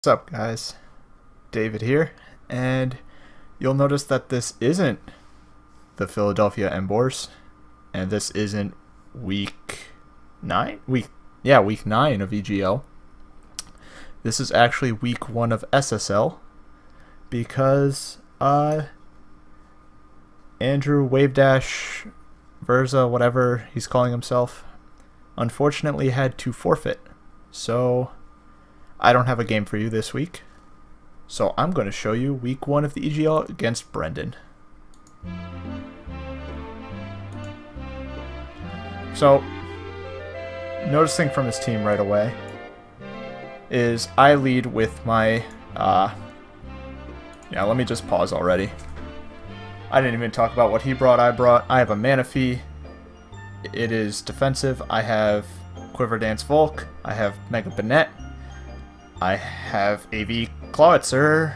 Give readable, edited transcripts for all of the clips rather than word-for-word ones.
What's up, guys? David here, and you'll notice that this isn't the Philadelphia Emboars, and this isn't week 9? Week 9 of EGL. This is actually week 1 of SSL, because Andrew WaveDash Verza, whatever he's calling himself, unfortunately had to forfeit. So I don't have a game for you this week, so I'm going to show you week 1 of the EGL against Brendon. So, noticing from his team right away is I lead with my, let me just pause already. I didn't even talk about what he brought, I have a Manaphy. It is defensive. I have Quiver Dance Volk. I have Mega Banette. I have AV Clawitzer,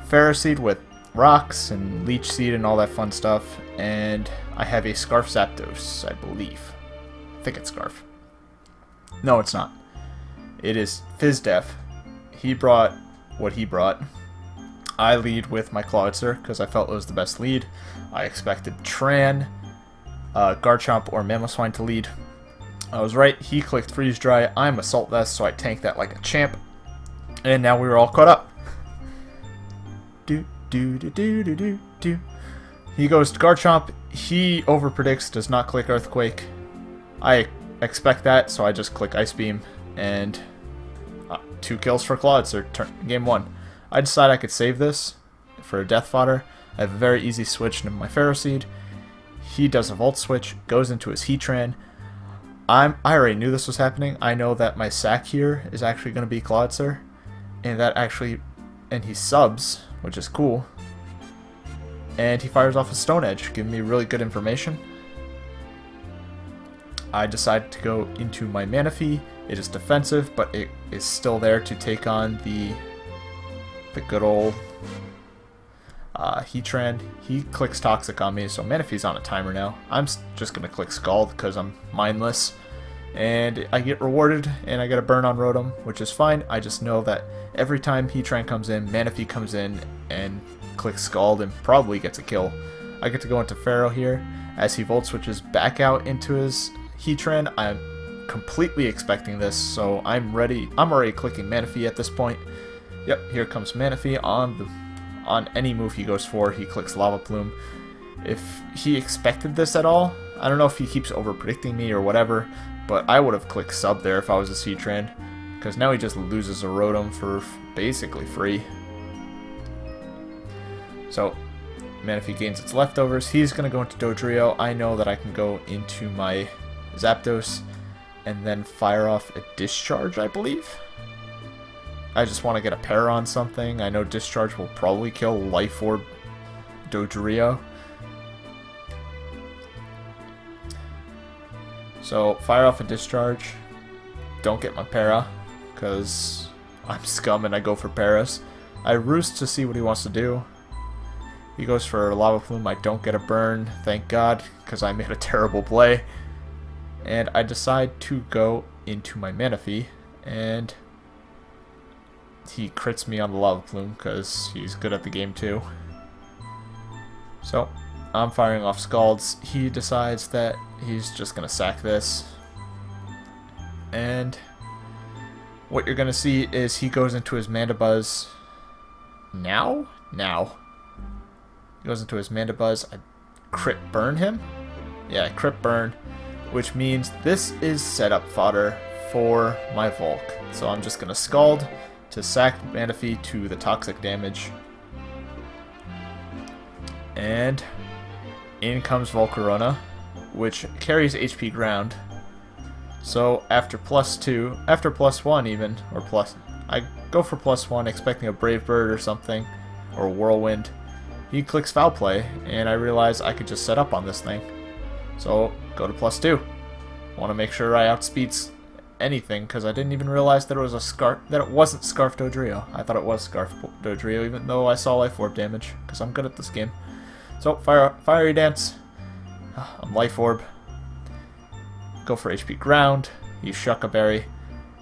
Ferroseed with rocks and Leech Seed and all that fun stuff, and I have a Scarf Zapdos, I believe. I think it's Scarf. No, it's not. It is Fizdef. He brought what he brought. I lead with my Clawitzer because I felt it was the best lead. I expected Tran, Garchomp, or Mamoswine to lead. I was right. He clicked Freeze Dry. I'm Assault Vest, so I tanked that like a champ. And now we were all caught up. He goes to Garchomp. He overpredicts, does not click Earthquake. I expect that, so I just click Ice Beam. And 2 kills for Clawitzer. Game 1. I decide I could save this for a Death Fodder. I have a very easy switch into my Ferroseed. He does a Volt Switch, goes into his Heatran. I already knew this was happening. I know that my sack here is actually going to be Clawitzer. And he subs, which is cool. And he fires off a Stone Edge, giving me really good information. I decided to go into my Manaphy. It is defensive, but it is still there to take on the good old Heatran. He clicks Toxic on me, so Manaphy's on a timer now. I'm just going to click Scald because I'm mindless. And I get rewarded, and I get a burn on Rotom, which is fine. I just know that every time Heatran comes in, Manaphy comes in and clicks Scald and probably gets a kill. I get to go into Pharaoh here. As he Volt Switches back out into his Heatran, I'm completely expecting this, so I'm ready. I'm already clicking Manaphy at this point. Yep, here comes Manaphy on any move he goes for. He clicks Lava Plume. If he expected this at all, I don't know if he keeps over-predicting me or whatever, but I would have clicked Sub there if I was a Heatran, because now he just loses a Rotom for basically free. So, Manaphy gains its leftovers. He's going to go into Dodrio. I know that I can go into my Zapdos and then fire off a Discharge, I believe. I just want to get a pair on something. I know Discharge will probably kill Life Orb Dodrio. So, fire off a Discharge. Don't get my Para, because I'm scum and I go for Paras. I roost to see what he wants to do. He goes for Lava Plume. I don't get a burn, thank God, because I made a terrible play. And I decide to go into my Manaphy, and he crits me on the Lava Plume, because he's good at the game too. So, I'm firing off Scalds. He decides that he's just going to sack this. And what you're going to see is he goes into his Mandibuzz now? He goes into his Mandibuzz. I crit burn him? Yeah, I crit burn, which means this is setup fodder for my Volk. So I'm just going to Scald to sack Manaphy to the toxic damage. And in comes Volcarona, which carries HP ground. So after +1 even, or plus, I go for +1 expecting a Brave Bird or something, or Whirlwind. He clicks Foul Play, and I realize I could just set up on this thing. So go to +2. Want to make sure I outspeed anything, because I didn't even realize that it was it wasn't Scarf Dodrio. I thought it was Scarf Dodrio, even though I saw Life Orb damage, because I'm good at this game. So, Fiery Dance. I'm Life Orb. Go for HP Ground. Use Shucka Berry.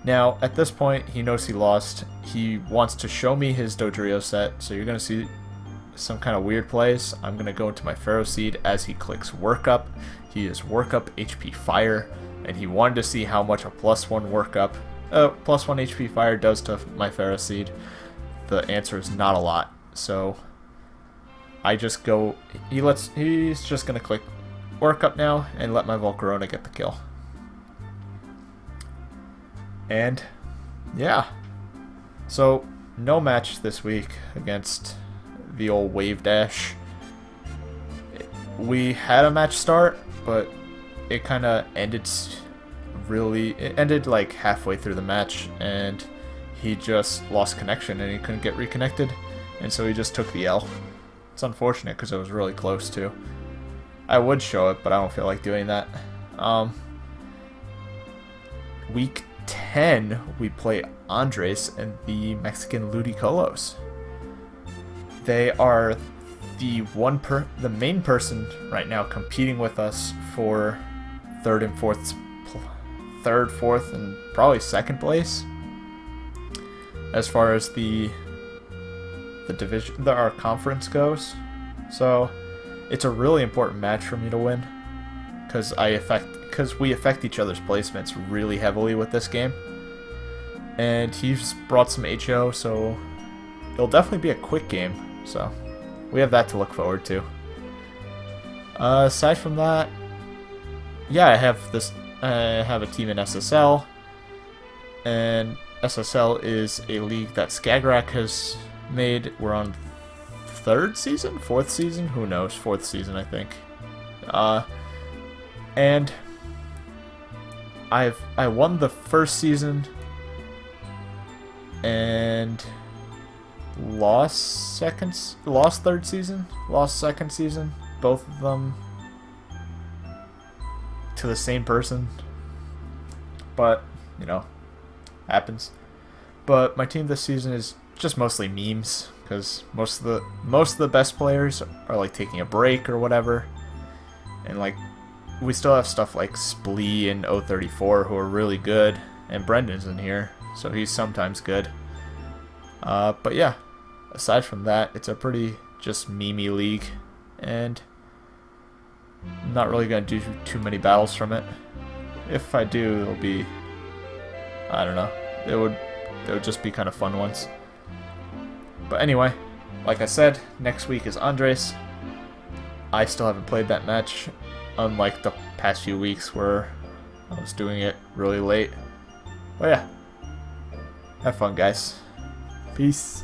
Now, at this point, he knows he lost. He wants to show me his Dodrio set, so you're going to see some kind of weird plays. I'm going to go into my Pharaoh Seed as he clicks Workup. He is Workup HP Fire, and he wanted to see how much a +1 Workup, +1 HP Fire does to my Pharaoh Seed. The answer is not a lot, so I just go, he's just going to click Workup now and let my Volcarona get the kill. And yeah, so no match this week against the old WaveDash. We had a match start, but it kind of ended it ended like halfway through the match, and he just lost connection and he couldn't get reconnected, and so he just took the L. It's unfortunate because it was really close too. I would show it, but I don't feel like doing that. Week 10, we play Andres and the Mexican Ludicolo. They are the main person right now competing with us for third, fourth, and probably second place as far as the division, our conference goes. So it's a really important match for me to win because we affect each other's placements really heavily with this game. And he's brought some HO, so it'll definitely be a quick game. So we have that to look forward to. Aside from that, yeah, I have a team in SSL, and SSL is a league that Skagerrak has made. We're on fourth season, who knows, fourth season I think. And I won the first season and lost second season, both of them to the same person, but you know, happens. But my team this season is just mostly memes because most of the best players are like taking a break or whatever, and like we still have stuff like Splee and 034 who are really good, and Brendon's in here, so he's sometimes good. But yeah, aside from that, it's a pretty just memey league, and I'm not really going to do too many battles from it. If I do, it'll be, I don't know, it would just be kind of fun ones. But anyway, like I said, next week is Andres. I still haven't played that match, unlike the past few weeks where I was doing it really late. But yeah, have fun, guys. Peace.